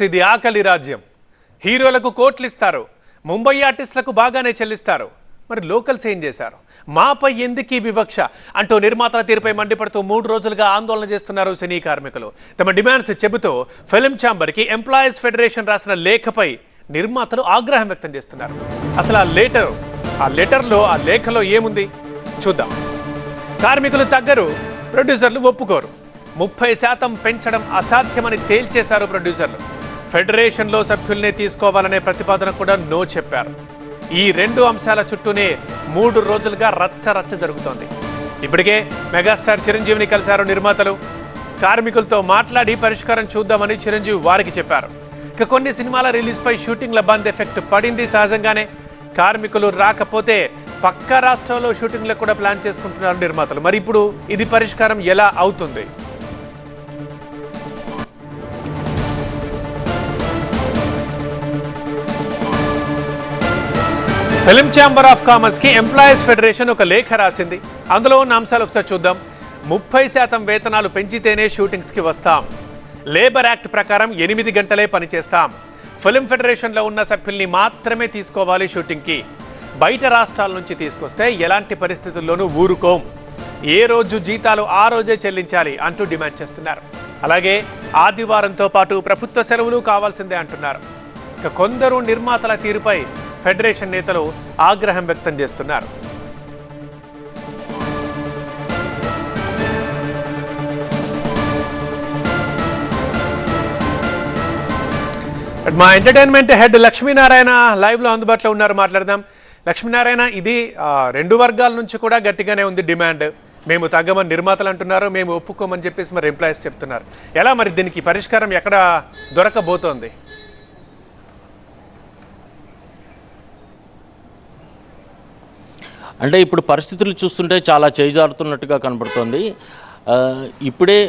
ఇది ఆకలి రాజ్యం. హీరోలకు కోట్లు ఇస్తారు, ముంబై ఆర్టిస్టులకు బాగానే చెల్లిస్తారు. మరి లోకల్స్ ఏం చేశారు? మాపై ఎందుకీ వివక్ష అంటూ నిర్మాతల తీరుపై మండిపడుతూ 3 రోజులుగా ఆందోళన చేస్తున్నారు సినీ కార్మికులు. తమ డిమాండ్స్ చెబుతూ ఫిల్మ్ ఛాంబర్కి ఎంప్లాయీస్ ఫెడరేషన్ రాసిన లేఖపై నిర్మాతలు ఆగ్రహం వ్యక్తం చేస్తున్నారు. అసలు ఆ లేఖలో ఏముంది చూద్దాం. కార్మికులు తగ్గరు, ప్రొడ్యూసర్లు ఒప్పుకోరు. 30% పెంచడం అసాధ్యమని తేల్చేశారు ప్రొడ్యూసర్లు. ఫెడరేషన్లో సభ్యుల్నే తీసుకోవాలనే ప్రతిపాదన కూడా నో చెప్పారు. ఈ 2 అంశాల చుట్టూనే 3 రోజులుగా రచ్చ జరుగుతోంది. ఇప్పటికే మెగాస్టార్ చిరంజీవిని కలిశారు నిర్మాతలు. కార్మికులతో మాట్లాడి పరిష్కారం చూద్దామని చిరంజీవి వారికి చెప్పారు. ఇక కొన్ని సినిమాల రిలీజ్పై షూటింగ్ల బంద్ ఎఫెక్ట్ పడింది సహజంగానే. కార్మికులు రాకపోతే పక్క రాష్ట్రాల్లో షూటింగ్లకు కూడా ప్లాన్ చేసుకుంటున్నారు నిర్మాతలు. మరి ఇప్పుడు ఇది పరిష్కారం ఎలా అవుతుంది? ఫిల్మ్ ఛాంబర్ ఆఫ్ కామర్స్ కి ఎంప్లాయీస్ ఫెడరేషన్ ఒక లేఖ రాసింది. అందులో ఉన్న అంశాలు ఒకసారి చూద్దాం. 30% వేతనాలు పెంచితేనే షూటింగ్స్ కి వస్తాం. లేబర్ యాక్ట్ ప్రకారం 8 గంటలే పనిచేస్తాం. ఫిల్మ్ ఫెడరేషన్లో ఉన్న సభ్యుల్ని మాత్రమే తీసుకోవాలి షూటింగ్కి. బయట రాష్ట్రాల నుంచి తీసుకొస్తే ఎలాంటి పరిస్థితుల్లోనూ ఊరుకోం. ఏ రోజు జీతాలు ఆ రోజే చెల్లించాలి అంటూ డిమాండ్ చేస్తున్నారు. అలాగే ఆదివారంతో పాటు ప్రభుత్వ సెలవులు కావాల్సిందే అంటున్నారు. ఇక కొందరు నిర్మాతల తీరుపై ఫెడరేషన్ నేతలు ఆగ్రహం వ్యక్తం చేస్తున్నారు. మా ఎంటర్టైన్మెంట్ హెడ్ లక్ష్మీనారాయణ లైవ్లో అందుబాటులో ఉన్నారు, మాట్లాడదాం. లక్ష్మీనారాయణ, ఇది 2 వర్గాల నుంచి కూడా గట్టిగానే ఉంది డిమాండ్. మేము తగ్గమని నిర్మాతలు అంటున్నారు, మేము ఒప్పుకోమని చెప్పేసి మరి ఎంప్లాయీస్ చెప్తున్నారు. ఎలా మరి దీనికి పరిష్కారం ఎక్కడ దొరకబోతోంది? అంటే ఇప్పుడు పరిస్థితులు చూస్తుంటే చాలా చేజారుతున్నట్టుగా కనబడుతోంది. ఇప్పుడే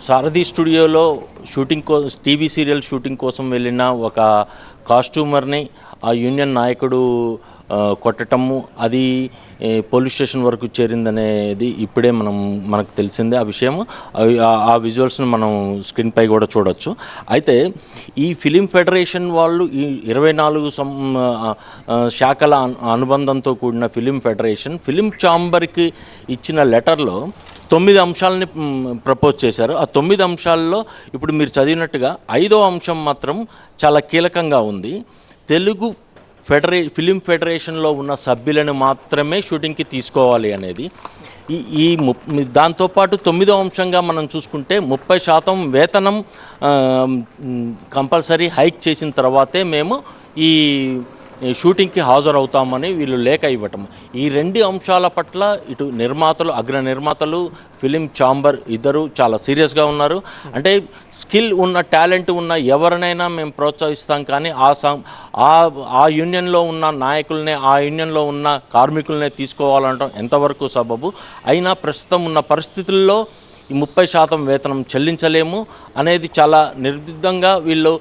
సారథి స్టూడియోలో టీవీ సీరియల్ షూటింగ్ కోసం వెళ్ళిన ఒక కాస్ట్యూమర్ని ఆ యూనియన్ నాయకుడు కొట్టటము, అది పోలీస్ స్టేషన్ వరకు చేరిందనేది ఇప్పుడే మనకు తెలిసిందే. ఆ విషయం, ఆ విజువల్స్ను మనం స్క్రీన్పై కూడా చూడవచ్చు. అయితే ఈ ఫిలిం ఫెడరేషన్ వాళ్ళు ఈ 24 శాఖల అనుబంధంతో కూడిన ఫిలిం ఫెడరేషన్ ఫిలిం ఛాంబర్కి ఇచ్చిన లెటర్లో 9 అంశాలని ప్రపోజ్ చేశారు. ఆ 9 అంశాల్లో ఇప్పుడు మీరు చదివినట్టుగా 5వ అంశం మాత్రం చాలా కీలకంగా ఉంది. తెలుగు ఫిలిం ఫెడరేషన్లో ఉన్న సభ్యులను మాత్రమే షూటింగ్కి తీసుకోవాలి అనేది. దాంతోపాటు 9వ అంశంగా మనం చూసుకుంటే 30% వేతనం కంపల్సరీ హైక్ చేసిన తర్వాతే మేము ఈ షూటింగ్కి హాజరవుతామని వీళ్ళు లేఖ ఇవ్వటం. ఈ 2 అంశాల పట్ల ఇటు నిర్మాతలు, అగ్ర నిర్మాతలు, ఫిలిం ఛాంబర్ ఇద్దరు చాలా సీరియస్గా ఉన్నారు. అంటే స్కిల్ ఉన్న, టాలెంట్ ఉన్న ఎవరినైనా మేము ప్రోత్సహిస్తాం, కానీ ఆ యూనియన్లో ఉన్న నాయకులనే, ఆ యూనియన్లో ఉన్న కార్మికులనే తీసుకోవాలంటాం ఎంతవరకు సబబు? అయినా ప్రస్తుతం ఉన్న పరిస్థితుల్లో ఈ 30% వేతనం చెల్లించలేము అనేది చాలా నిర్దిగ్ధంగా వీళ్ళు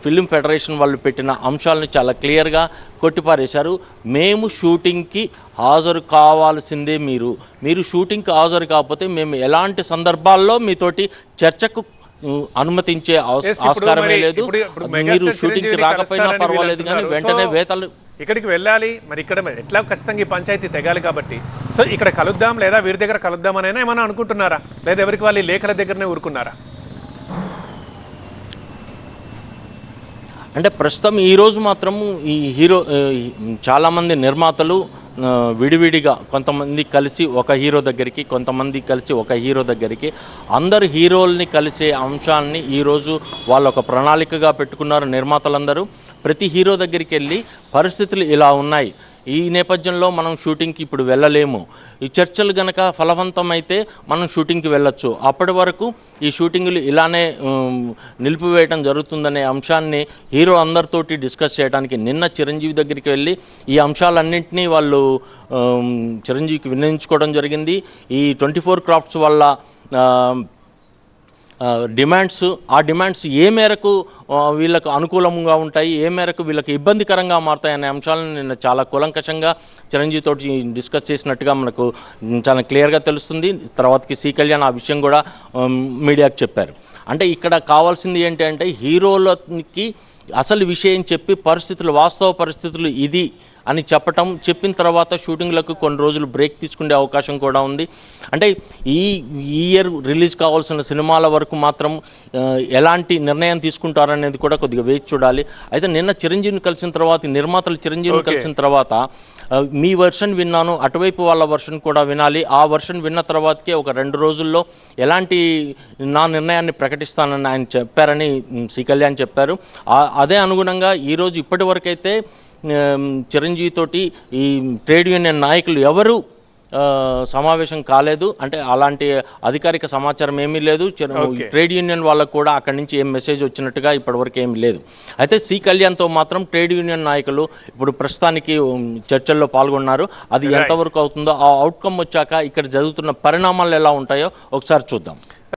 ఫిలిం ఫెడరేషన్ వాళ్ళు పెట్టిన అంశాలను చాలా క్లియర్గా కొట్టిపారేశారు. మేము షూటింగ్కి హాజరు కావాల్సిందే, మీరు షూటింగ్కి హాజరు కాకపోతే మేము ఎలాంటి సందర్భాల్లో మీతోటి చర్చకు అనుమతించే ఆస్కారమే లేదు. మీరు షూటింగ్కి రాకపోయినా పర్వాలేదు, కానీ వెంటనే వేతనాలు ఇక్కడికి వెళ్ళాలి. మరి ఇక్కడ ఎట్లా ఖచ్చితంగా ఈ పంచాయతీ తెగాలి కాబట్టి సో ఇక్కడ కలుద్దాం, లేదా వీరి దగ్గర కలుద్దామనైనా ఏమైనా అనుకుంటున్నారా, లేదా ఎవరికి వాళ్ళు లేఖల దగ్గరనే ఊరుకున్నారా? అంటే ప్రస్తుతం ఈరోజు మాత్రం ఈ చాలామంది నిర్మాతలు విడివిడిగా, కొంతమంది కలిసి ఒక హీరో దగ్గరికి, కొంతమంది కలిసి ఒక హీరో దగ్గరికి, అందరు హీరోల్ని కలిసే అంశాన్ని ఈరోజు వాళ్ళు ఒక ప్రణాళికగా పెట్టుకున్నారు నిర్మాతలందరూ. ప్రతి హీరో దగ్గరికి వెళ్ళి పరిస్థితులు ఇలా ఉన్నాయి, ఈ నేపథ్యంలో మనం షూటింగ్కి ఇప్పుడు వెళ్ళలేము, ఈ చర్చలు గనక ఫలవంతమైతే మనం షూటింగ్కి వెళ్ళొచ్చు, అప్పటి వరకు ఈ షూటింగ్లు ఇలానే నిలిపివేయడం జరుగుతుందనే అంశాన్ని హీరో అందరితోటి డిస్కస్ చేయడానికి నిన్న చిరంజీవి దగ్గరికి వెళ్ళి ఈ అంశాలన్నింటినీ వాళ్ళు చిరంజీవికి విన్నవించుకోవడం జరిగింది. ఈ 24 క్రాఫ్ట్స్ వల్ల ఆ డిమాండ్స్ ఏ మేరకు వీళ్ళకు అనుకూలంగా ఉంటాయి, ఏ మేరకు వీళ్ళకి ఇబ్బందికరంగా మారుతాయి అనే అంశాలను నిన్న చాలా కూలంకషంగా చిరంజీవి తోటి డిస్కస్ చేసినట్టుగా మనకు చాలా క్లియర్గా తెలుస్తుంది. తర్వాతకి సి కళ్యాణ్ ఆ విషయం కూడా మీడియాకు చెప్పారు. అంటే ఇక్కడ కావాల్సింది ఏంటి అంటే హీరోలకి అసలు విషయం చెప్పి వాస్తవ పరిస్థితులు ఇది అని చెప్పిన తర్వాత షూటింగ్లకు కొన్ని రోజులు బ్రేక్ తీసుకునే అవకాశం కూడా ఉంది. అంటే ఈ ఇయర్ రిలీజ్ కావాల్సిన సినిమాల వరకు మాత్రం ఎలాంటి నిర్ణయం తీసుకుంటారనేది కూడా కొద్దిగా వేచి చూడాలి. అయితే నిన్న చిరంజీవిని కలిసిన తర్వాత, నిర్మాతలు చిరంజీవిని కలిసిన తర్వాత మీ వర్షన్ విన్నాను, అటువైపు వాళ్ళ వర్షన్ కూడా వినాలి, ఆ వర్షన్ విన్న తర్వాతకే ఒక 2 రోజుల్లో ఎలాంటి నా నిర్ణయాన్ని ప్రకటిస్తానని ఆయన చెప్పారని శ్రీ కళ్యాణ్ చెప్పారు. అదే అనుగుణంగా ఈరోజు ఇప్పటి వరకైతే చిరంజీవి తోటి ఈ ట్రేడ్ యూనియన్ నాయకులు ఎవరు సమావేశం కాలేదు. అంటే అలాంటి అధికారిక సమాచారం ఏమీ లేదు. ట్రేడ్ యూనియన్ వాళ్ళకు కూడా అక్కడి నుంచి ఏం మెసేజ్ వచ్చినట్టుగా ఇప్పటివరకు ఏమీ లేదు. అయితే శ్రీ కళ్యాణ్తో మాత్రం ట్రేడ్ యూనియన్ నాయకులు ఇప్పుడు ప్రస్తుతానికి చర్చల్లో పాల్గొన్నారు. అది ఎంతవరకు అవుతుందో, ఆ అవుట్కమ్ వచ్చాక ఇక్కడ జరుగుతున్న పరిణామాలు ఎలా ఉంటాయో ఒకసారి చూద్దాం.